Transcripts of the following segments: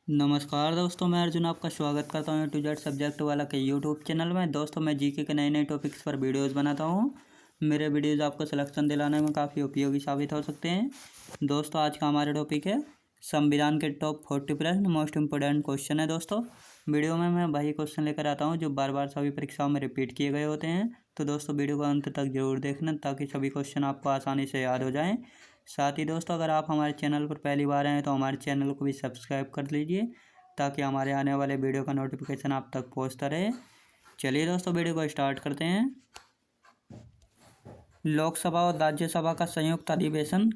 नमस्कार दोस्तों, मैं अर्जुन आपका स्वागत करता हूँ टू जेड सब्जेक्ट वाला के यूट्यूब चैनल में। दोस्तों, मैं जीके के नए नए टॉपिक्स पर वीडियोस बनाता हूँ। मेरे वीडियोस आपको सिलेक्शन दिलाने में काफ़ी उपयोगी साबित हो सकते हैं। दोस्तों, आज का हमारा टॉपिक है संविधान के टॉप 40 प्रश्न मोस्ट इम्पोर्टेंट क्वेश्चन है। दोस्तों, वीडियो में मैं वही क्वेश्चन लेकर आता हूँ जो बार बार सभी परीक्षाओं में रिपीट किए गए होते हैं। तो दोस्तों, वीडियो को अंत तक जरूर देखना ताकि सभी क्वेश्चन आपको आसानी से याद हो जाएँ। साथ ही दोस्तों, अगर आप हमारे चैनल पर पहली बार आए हैं तो हमारे चैनल को भी सब्सक्राइब कर लीजिए ताकि हमारे आने वाले वीडियो का नोटिफिकेशन आप तक पहुंचता रहे। चलिए दोस्तों, वीडियो को स्टार्ट करते हैं। लोकसभा और राज्यसभा का संयुक्त अधिवेशन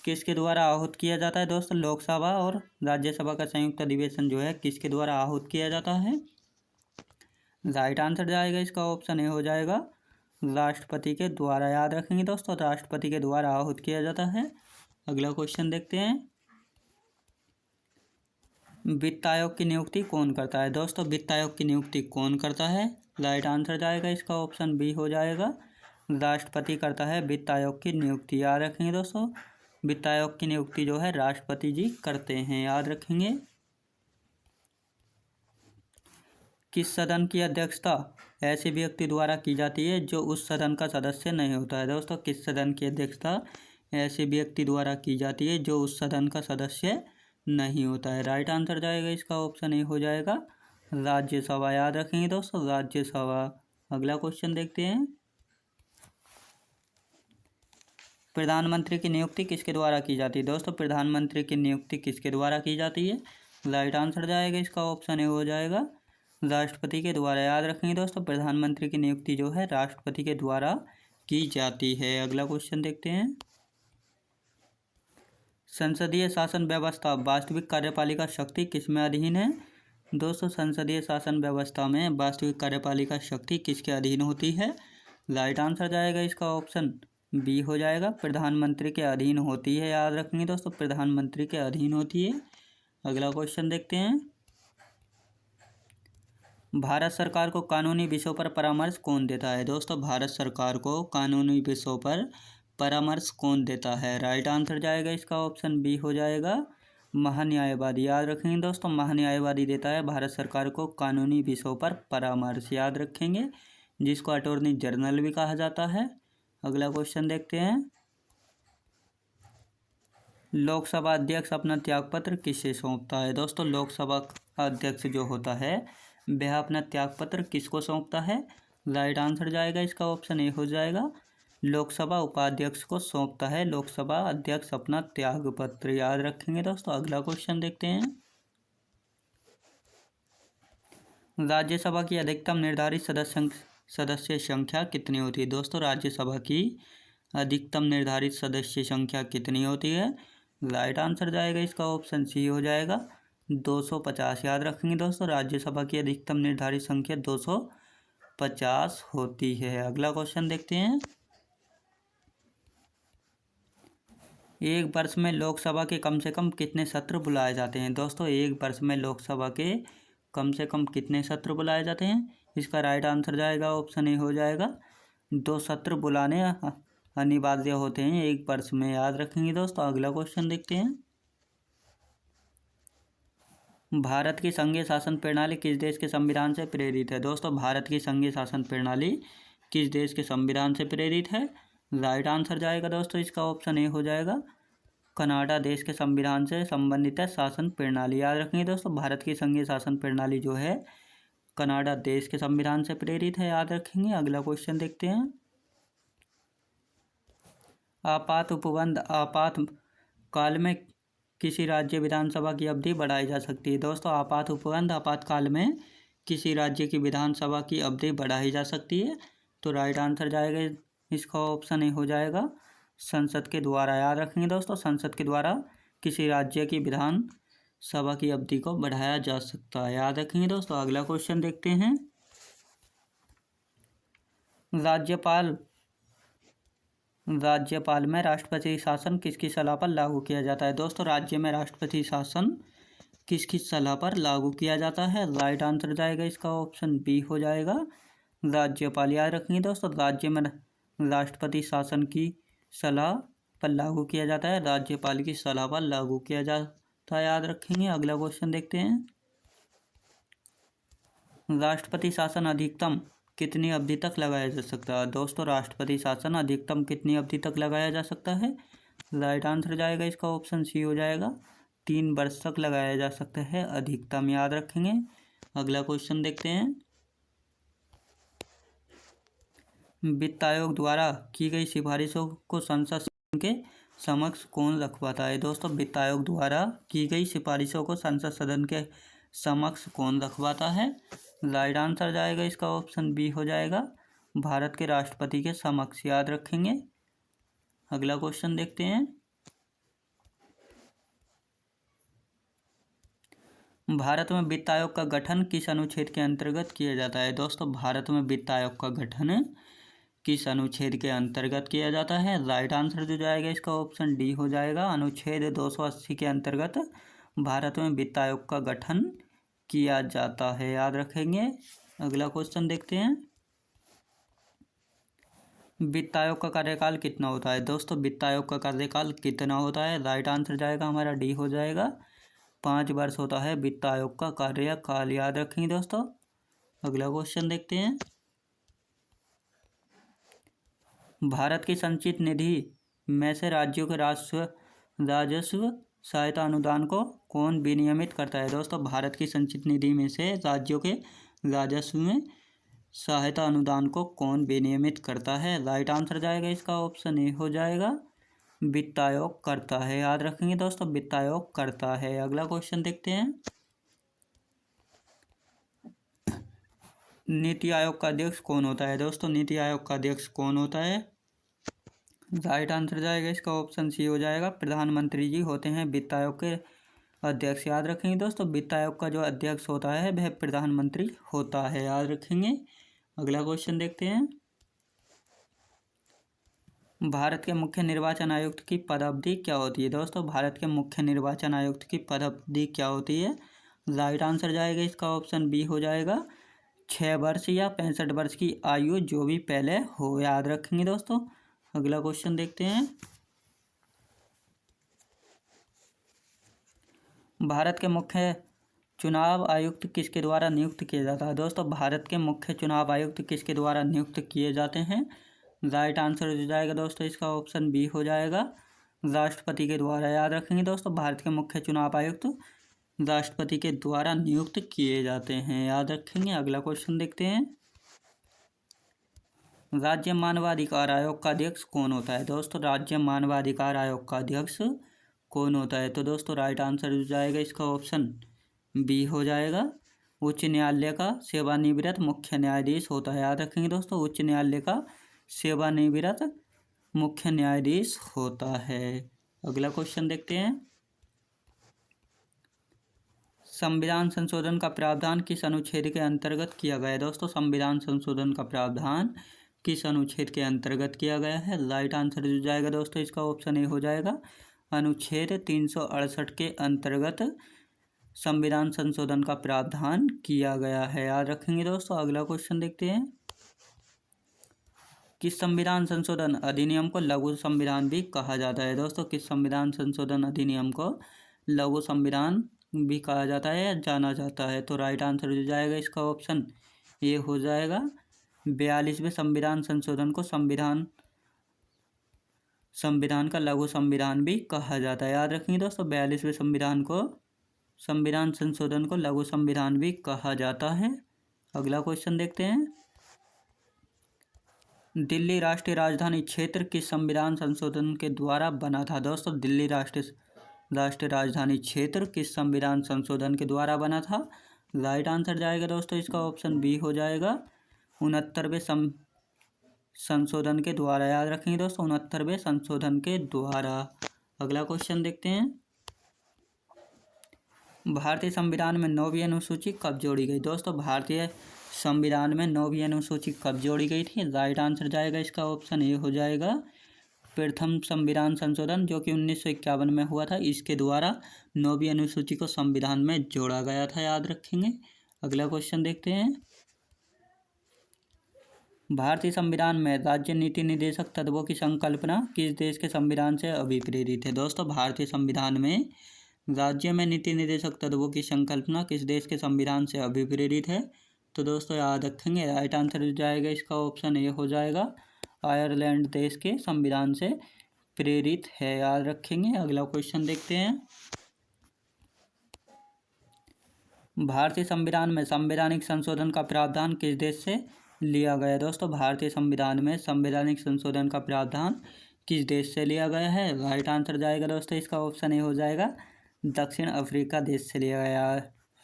किसके द्वारा आहूत किया जाता है। दोस्तों, लोकसभा और राज्यसभा का संयुक्त अधिवेशन जो है किसके द्वारा आहूत किया जाता है। राइट आंसर जाएगा इसका ऑप्शन ए हो जाएगा, राष्ट्रपति के द्वारा। याद रखेंगे दोस्तों, राष्ट्रपति के द्वारा आहूत किया जाता है। अगला क्वेश्चन देखते हैं। वित्त आयोग की नियुक्ति कौन करता है। दोस्तों, वित्त आयोग की नियुक्ति कौन करता है। राइट आंसर जाएगा इसका ऑप्शन बी हो जाएगा, राष्ट्रपति करता है वित्त आयोग की नियुक्ति। याद रखेंगे दोस्तों, वित्त आयोग की नियुक्ति जो है राष्ट्रपति जी करते हैं। याद रखेंगे। किस सदन की अध्यक्षता ऐसे व्यक्ति द्वारा की जाती है जो उस सदन का सदस्य नहीं होता है। दोस्तों, किस सदन की अध्यक्षता ऐसे व्यक्ति द्वारा की जाती है जो उस सदन का सदस्य नहीं होता है। राइट आंसर जाएगा इसका ऑप्शन ए हो जाएगा, राज्यसभा। याद रखेंगे दोस्तों, राज्यसभा। अगला क्वेश्चन देखते हैं। प्रधानमंत्री की नियुक्ति किसके द्वारा की जाती है। दोस्तों, प्रधानमंत्री की नियुक्ति किसके द्वारा की जाती है। राइट आंसर जाएगा इसका ऑप्शन ए हो जाएगा, राष्ट्रपति के द्वारा। याद रखेंगे दोस्तों, प्रधानमंत्री की नियुक्ति जो है राष्ट्रपति के द्वारा की जाती है। अगला क्वेश्चन देखते हैं। संसदीय शासन व्यवस्था वास्तविक कार्यपालिका शक्ति किसमें अधीन है। दोस्तों, संसदीय शासन व्यवस्था में वास्तविक कार्यपालिका शक्ति किसके अधीन होती है। राइट आंसर जाएगा इसका ऑप्शन बी हो जाएगा, प्रधानमंत्री के अधीन होती है। याद रखेंगे दोस्तों, प्रधानमंत्री के अधीन होती है। अगला क्वेश्चन देखते हैं। भारत सरकार को कानूनी विषयों पर परामर्श कौन देता है। दोस्तों, भारत सरकार को कानूनी विषयों पर परामर्श कौन देता है। राइट आंसर जाएगा इसका ऑप्शन बी हो जाएगा, महान्यायवादी। याद रखेंगे दोस्तों, महान्यायवादी देता है भारत सरकार को कानूनी विषयों पर परामर्श। याद रखेंगे, जिसको अटॉर्नी जनरल भी कहा जाता है। अगला क्वेश्चन देखते हैं। लोकसभा अध्यक्ष अपना त्यागपत्र किसे सौंपता है। दोस्तों, लोकसभा अध्यक्ष जो होता है वह अपना त्यागपत्र किसको सौंपता है। राइट आंसर जाएगा इसका ऑप्शन ए हो जाएगा, लोकसभा उपाध्यक्ष को सौंपता है लोकसभा अध्यक्ष अपना त्यागपत्र। याद रखेंगे दोस्तों। अगला क्वेश्चन देखते हैं। राज्यसभा की अधिकतम निर्धारित सदस्य संख्या कितनी होती है। दोस्तों, राज्यसभा की अधिकतम निर्धारित सदस्य संख्या कितनी होती है। राइट आंसर जाएगा इसका ऑप्शन सी हो जाएगा, 250। याद रखेंगे दोस्तों, राज्यसभा की अधिकतम निर्धारित संख्या 250 होती है। अगला क्वेश्चन देखते हैं। एक वर्ष में लोकसभा के कम से कम कितने सत्र बुलाए जाते हैं। दोस्तों, एक वर्ष में लोकसभा के कम से कम कितने सत्र बुलाए जाते हैं। इसका राइट आंसर जाएगा ऑप्शन ए हो जाएगा, 2 सत्र बुलाने अनिवार्य होते हैं एक वर्ष में। याद रखेंगे दोस्तों। अगला क्वेश्चन देखते हैं। भारत की संघीय शासन प्रणाली किस देश के संविधान से प्रेरित है। दोस्तों, भारत की संघीय शासन प्रणाली किस देश के संविधान से प्रेरित है। राइट आंसर जाएगा दोस्तों इसका ऑप्शन ए हो जाएगा, कनाडा देश के संविधान से संबंधित है शासन प्रणाली। याद रखेंगे दोस्तों, भारत की संघीय शासन प्रणाली जो है कनाडा देश के संविधान से प्रेरित है। याद रखेंगे। अगला क्वेश्चन देखते हैं। आपात उपबंध आपातकाल में किसी राज्य विधानसभा की अवधि बढ़ाई जा सकती है। दोस्तों, आपात उपबंध आपातकाल में किसी राज्य की विधानसभा की अवधि बढ़ाई जा सकती है। तो राइट आंसर जाएगा इसका ऑप्शन ए हो जाएगा, संसद के द्वारा। याद रखेंगे दोस्तों, संसद के द्वारा किसी राज्य की विधानसभा की अवधि को बढ़ाया जा सकता है। याद रखेंगे दोस्तों। अगला क्वेश्चन देखते हैं। राज्यपाल में राष्ट्रपति शासन किसकी सलाह पर लागू किया जाता है। दोस्तों, राज्य में राष्ट्रपति शासन किसकी सलाह पर लागू किया जाता है। राइट आंसर जाएगा इसका ऑप्शन बी हो जाएगा, राज्यपाल। याद रखेंगे दोस्तों, राज्य में राष्ट्रपति शासन की सलाह पर लागू किया जाता है? राज्यपाल की सलाह पर लागू किया जाता है, याद रखेंगे। अगला क्वेश्चन देखते हैं। राष्ट्रपति शासन अधिकतम कितनी अवधि तक लगाया जा सकता है? दोस्तों, राष्ट्रपति शासन अधिकतम कितनी अवधि तक लगाया जा सकता है? राइट आंसर जाएगा इसका ऑप्शन सी हो जाएगा, 3 वर्ष तक लगाया जा सकता है अधिकतम, याद रखेंगे। अगला क्वेश्चन देखते हैं। वित्त आयोग द्वारा की गई सिफारिशों को संसद सदन के समक्ष कौन रखवाता है? दोस्तों, वित्त आयोग द्वारा की गई सिफारिशों को संसद सदन के समक्ष कौन रखवाता है? राइट आंसर जाएगा इसका ऑप्शन बी हो जाएगा, भारत के राष्ट्रपति के समक्ष, याद रखेंगे। अगला क्वेश्चन देखते हैं। भारत में वित्त आयोग का गठन किस अनुच्छेद के अंतर्गत किया जाता है? दोस्तों, भारत में वित्त आयोग का गठन किस अनुच्छेद के अंतर्गत किया जाता है? राइट आंसर जो जाएगा इसका ऑप्शन डी हो जाएगा, अनुच्छेद 280 के अंतर्गत भारत में वित्त आयोग का गठन किया जाता है, याद रखेंगे। अगला क्वेश्चन देखते हैं। वित्त आयोग का कार्यकाल कितना होता है? दोस्तों, वित्त आयोग का कार्यकाल कितना होता है? राइट आंसर जाएगा हमारा डी हो जाएगा, 5 वर्ष होता है वित्त आयोग का कार्यकाल, याद रखेंगे दोस्तों। अगला क्वेश्चन देखते हैं। भारत की संचित निधि में से राज्यों के राजस्व सहायता अनुदान को कौन विनियमित करता है? दोस्तों, भारत की संचित निधि में से राज्यों के राजस्व में सहायता अनुदान को कौन विनियमित करता है? राइट आंसर जाएगा इसका ऑप्शन ए हो जाएगा, वित्त आयोग करता है, याद रखेंगे दोस्तों, वित्त आयोग करता है। अगला क्वेश्चन देखते हैं। नीति आयोग का अध्यक्ष कौन होता है? दोस्तों, नीति आयोग का अध्यक्ष कौन होता है? राइट आंसर जाएगा इसका ऑप्शन सी हो जाएगा, प्रधानमंत्री जी होते हैं वित्त आयोग के अध्यक्ष, याद रखेंगे दोस्तों। वित्त आयोग का जो अध्यक्ष होता है वह प्रधानमंत्री होता है, याद रखेंगे। अगला क्वेश्चन देखते हैं। भारत के मुख्य निर्वाचन आयुक्त की पदावधि क्या होती है? दोस्तों, भारत के मुख्य निर्वाचन आयुक्त की पदावधि क्या होती है? राइट आंसर जाएगा इसका ऑप्शन बी हो जाएगा, 6 वर्ष या 65 वर्ष की आयु जो भी पहले हो, याद रखेंगे दोस्तों। अगला क्वेश्चन देखते हैं। भारत के मुख्य चुनाव आयुक्त किसके द्वारा नियुक्त किया जाता है? दोस्तों, भारत के मुख्य चुनाव आयुक्त किसके द्वारा नियुक्त किए जाते हैं? राइट आंसर हो जाएगा दोस्तों इसका ऑप्शन बी हो जाएगा, राष्ट्रपति के द्वारा, याद रखेंगे दोस्तों। भारत के मुख्य चुनाव आयुक्त राष्ट्रपति के द्वारा नियुक्त किए जाते हैं, याद रखेंगे। अगला क्वेश्चन देखते हैं। राज्य मानवाधिकार आयोग का अध्यक्ष कौन होता है? दोस्तों, राज्य मानवाधिकार आयोग का अध्यक्ष कौन होता है? तो दोस्तों, राइट आंसर हो जाएगा इसका ऑप्शन बी हो जाएगा, उच्च न्यायालय का सेवानिवृत्त मुख्य न्यायाधीश होता है, याद रखेंगे दोस्तों। उच्च न्यायालय का सेवानिवृत्त मुख्य न्यायाधीश होता है। अगला क्वेश्चन देखते हैं। संविधान संशोधन का प्रावधान किस अनुच्छेद के अंतर्गत किया गया है? दोस्तों, संविधान संशोधन का प्रावधान किस अनुच्छेद के अंतर्गत किया गया है? राइट आंसर हो जाएगा दोस्तों इसका ऑप्शन ए हो जाएगा, अनुच्छेद 368 के अंतर्गत संविधान संशोधन का प्रावधान किया गया है, याद रखेंगे दोस्तों। अगला क्वेश्चन देखते हैं। किस संविधान संशोधन अधिनियम को लघु संविधान भी कहा जाता है? दोस्तों, किस संविधान संशोधन अधिनियम को लघु संविधान भी कहा जाता है या जाना जाता है? तो राइट आंसर हो जाएगा इसका ऑप्शन ये हो जाएगा, 42वें संविधान संशोधन को संविधान का लघु संविधान भी कहा जाता है, याद रखेंगे दोस्तों। 42वें संविधान संशोधन को लघु संविधान भी कहा जाता है। अगला क्वेश्चन देखते हैं। दिल्ली राष्ट्रीय राजधानी क्षेत्र किस संविधान संशोधन के द्वारा बना था? दोस्तों, दिल्ली राष्ट्रीय राजधानी क्षेत्र किस संविधान संशोधन के द्वारा बना था? राइट आंसर जाएगा दोस्तों इसका ऑप्शन बी हो जाएगा, 69वें संशोधन के द्वारा, याद रखेंगे दोस्तों, 69वें संशोधन के द्वारा। अगला क्वेश्चन देखते हैं। भारतीय संविधान में 9वीं अनुसूची कब जोड़ी गई? दोस्तों, भारतीय संविधान में 9वीं अनुसूची कब जोड़ी गई थी? राइट आंसर जाएगा इसका ऑप्शन ए हो जाएगा, प्रथम संविधान संशोधन जो कि 1951 में हुआ था, इसके द्वारा 9वीं अनुसूची को संविधान में जोड़ा गया था, याद रखेंगे। अगला क्वेश्चन देखते हैं। भारतीय संविधान में राज्य नीति निर्देशक तत्वों की संकल्पना किस देश के संविधान से अभिप्रेरित है? दोस्तों, भारतीय संविधान में राज्य में नीति निर्देशक तत्वों की संकल्पना किस देश के संविधान से अभिप्रेरित है? तो दोस्तों याद रखेंगे, राइट आंसर हो जाएगा इसका ऑप्शन ए हो जाएगा, आयरलैंड देश के संविधान से प्रेरित है। याद रखेंगे। अगला क्वेश्चन देखते हैं। भारतीय संविधान में संवैधानिक संशोधन का प्रावधान किस देश से लिया गया? दोस्तों, भारतीय संविधान में संवैधानिक संशोधन का प्रावधान किस देश से लिया गया है? राइट आंसर जाएगा दोस्तों इसका ऑप्शन ए हो जाएगा, दक्षिण अफ्रीका देश से लिया गया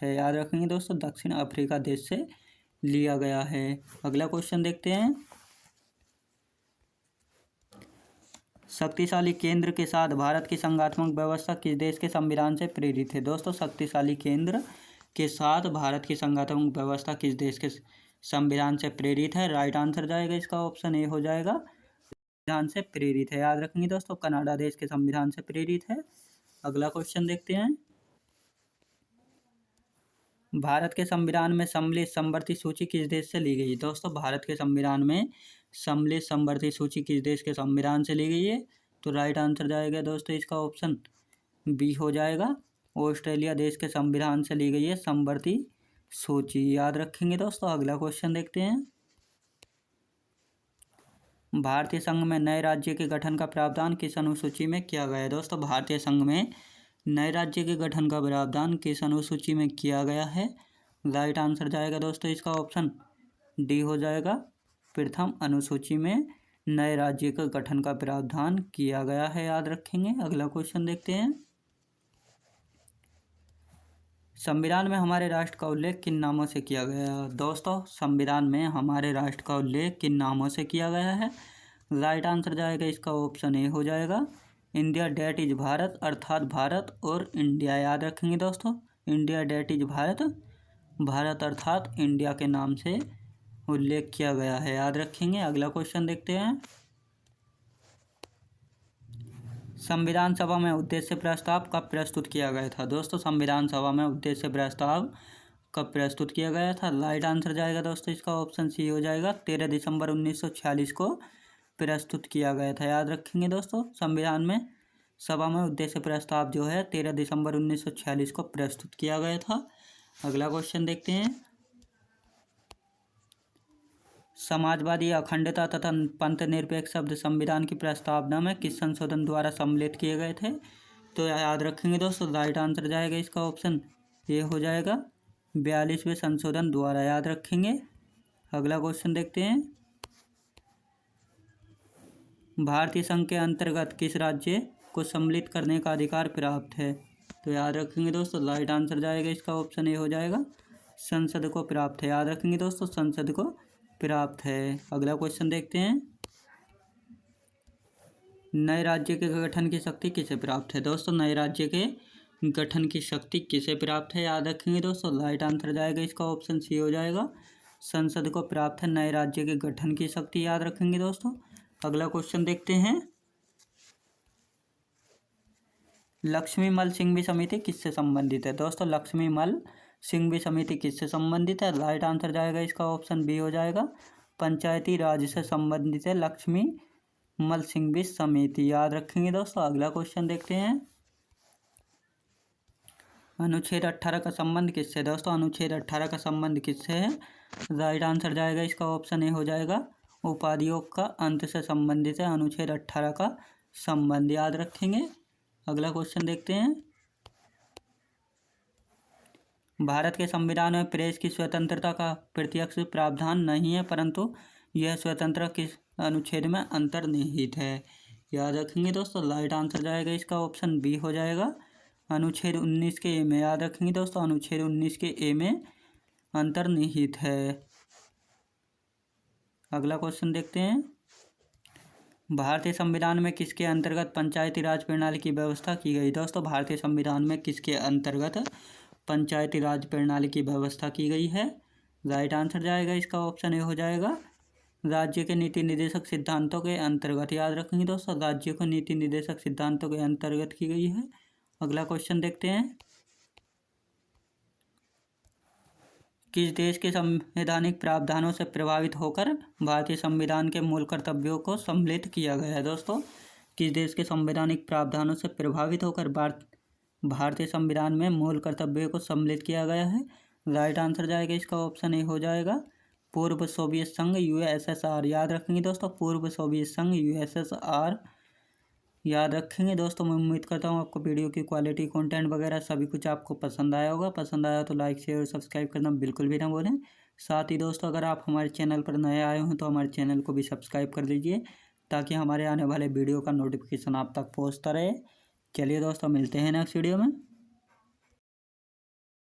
है। याद रखेंगे दोस्तों, दक्षिण अफ्रीका देश से लिया गया है। अगला क्वेश्चन देखते हैं। शक्तिशाली केंद्र के साथ भारत की संघात्मक व्यवस्था किस देश के संविधान से प्रेरित है? दोस्तों, शक्तिशाली केंद्र के साथ भारत की संघात्मक व्यवस्था किस देश के संविधान से प्रेरित है? राइट आंसर जाएगा इसका ऑप्शन ए हो जाएगा, संविधान से प्रेरित है। याद रखेंगे दोस्तों, कनाडा देश के संविधान से प्रेरित है। अगला क्वेश्चन देखते हैं। भारत के संविधान में सम्मिलित समवर्ती सूची किस देश से ली गई? दोस्तों, भारत के संविधान में सम्मिलित समवर्ती सूची किस देश के संविधान से ली गई है? तो राइट आंसर जाएगा दोस्तों इसका ऑप्शन बी हो जाएगा, ऑस्ट्रेलिया देश के संविधान से ली गई है समवर्ती सूची। याद रखेंगे दोस्तों। अगला क्वेश्चन देखते हैं। भारतीय संघ में नए राज्य के गठन का प्रावधान किस अनुसूची में किया गया है? दोस्तों, भारतीय संघ में नए राज्य के गठन का प्रावधान किस अनुसूची में किया गया है? राइट आंसर जाएगा दोस्तों इसका ऑप्शन डी हो जाएगा, प्रथम अनुसूची में नए राज्य के गठन का प्रावधान किया गया है। याद रखेंगे। अगला क्वेश्चन देखते हैं। संविधान में हमारे राष्ट्र का उल्लेख किन नामों से किया गया है? दोस्तों, संविधान में हमारे राष्ट्र का उल्लेख किन नामों से किया गया है? राइट आंसर जाएगा इसका ऑप्शन ए हो जाएगा, इंडिया डेट इज भारत, अर्थात भारत और इंडिया। याद रखेंगे दोस्तों, India that is Bharat, Bharat अर्थात इंडिया के नाम से उल्लेख किया गया है। याद रखेंगे। अगला क्वेश्चन देखते हैं। संविधान सभा में उद्देश्य प्रस्ताव कब प्रस्तुत किया गया था? दोस्तों, संविधान सभा में उद्देश्य प्रस्ताव कब प्रस्तुत किया गया था? राइट आंसर जाएगा दोस्तों इसका ऑप्शन सी हो जाएगा, 13 दिसंबर 1946 को प्रस्तुत किया गया था। याद रखेंगे दोस्तों, संविधान में सभा में उद्देश्य प्रस्ताव जो है 13 दिसंबर 1946 को प्रस्तुत किया गया था। अगला क्वेश्चन देखते हैं। समाजवादी, अखंडता तथा पंथ निरपेक्ष शब्द संविधान की प्रस्तावना में किस संशोधन द्वारा सम्मिलित किए गए थे? तो याद रखेंगे दोस्तों, राइट आंसर जाएगा इसका ऑप्शन ए हो जाएगा, 42वें संशोधन द्वारा। याद रखेंगे। अगला क्वेश्चन देखते हैं। भारतीय संघ के अंतर्गत किस राज्य को सम्मिलित करने का अधिकार प्राप्त है? तो याद रखेंगे दोस्तों, राइट आंसर जाएगा इसका ऑप्शन ए हो जाएगा, संसद को प्राप्त है। याद रखेंगे दोस्तों, संसद को प्राप्त है। अगला क्वेश्चन देखते हैं। नए राज्य के गठन की शक्ति किसे प्राप्त है? दोस्तों, नए राज्य के गठन की शक्ति किसे प्राप्त है? याद रखेंगे दोस्तों, राइट आंसर जाएगा इसका ऑप्शन सी हो जाएगा, संसद को प्राप्त है नए राज्य के गठन की शक्ति। याद रखेंगे दोस्तों। अगला क्वेश्चन देखते हैं। लक्ष्मीमल सिंघवी समिति किससे संबंधित है? दोस्तों, लक्ष्मीमल सिंघवी समिति किससे संबंधित है? राइट आंसर जाएगा इसका ऑप्शन बी हो जाएगा, पंचायती राज से संबंधित है लक्ष्मीमल सिंघवी समिति। याद रखेंगे दोस्तों। अगला क्वेश्चन देखते हैं। अनुच्छेद 18 का संबंध किससे? दोस्तों, अनुच्छेद 18 का संबंध किससे है? राइट आंसर जाएगा इसका ऑप्शन ए हो जाएगा, उपाधियों का अंत से संबंधित है अनुच्छेद 18 का संबंध। याद रखेंगे। अगला क्वेश्चन देखते हैं। भारत के संविधान में प्रेस की स्वतंत्रता का प्रत्यक्ष प्रावधान नहीं है, परंतु यह स्वतंत्रता किस अनुच्छेद में अंतर्निहित है? याद रखेंगे दोस्तों, राइट आंसर जाएगा इसका ऑप्शन बी हो जाएगा, अनुच्छेद 19 के ए में। याद रखेंगे दोस्तों, अनुच्छेद 19 के ए में अंतर्निहित है। अगला क्वेश्चन देखते हैं। भारतीय संविधान में किसके अंतर्गत पंचायती राज प्रणाली की व्यवस्था की गई? दोस्तों, भारतीय संविधान में किसके अंतर्गत पंचायती राज प्रणाली की व्यवस्था की गई है? राइट आंसर जाएगा इसका ऑप्शन ए हो जाएगा, राज्य के नीति निर्देशक सिद्धांतों के अंतर्गत। याद रखेंगे दोस्तों, राज्य को नीति निर्देशक सिद्धांतों के अंतर्गत की गई है। अगला क्वेश्चन देखते हैं। किस देश के संवैधानिक प्रावधानों से प्रभावित होकर भारतीय संविधान के मूल कर्तव्यों को सम्मिलित किया गया है। दोस्तों, किस देश के संवैधानिक प्रावधानों से प्रभावित होकर भारतीय संविधान में मूल कर्तव्यों को सम्मिलित किया गया है। राइट आंसर जाएगा इसका ऑप्शन ए हो जाएगा पूर्व सोवियत संघ USSR। याद रखेंगे दोस्तों, पूर्व सोवियत संघ USSR याद रखेंगे। दोस्तों, मैं उम्मीद करता हूँ आपको वीडियो की क्वालिटी, कंटेंट वगैरह सभी कुछ आपको पसंद आया होगा। पसंद आया तो लाइक शेयर और सब्सक्राइब करना बिल्कुल भी ना भूलें। साथ ही दोस्तों, अगर आप हमारे चैनल पर नए आए हों तो हमारे चैनल को भी सब्सक्राइब कर लीजिए ताकि हमारे आने वाले वीडियो का नोटिफिकेशन आप तक पहुँचता रहे। चलिए दोस्तों, मिलते हैं नेक्स्ट वीडियो में।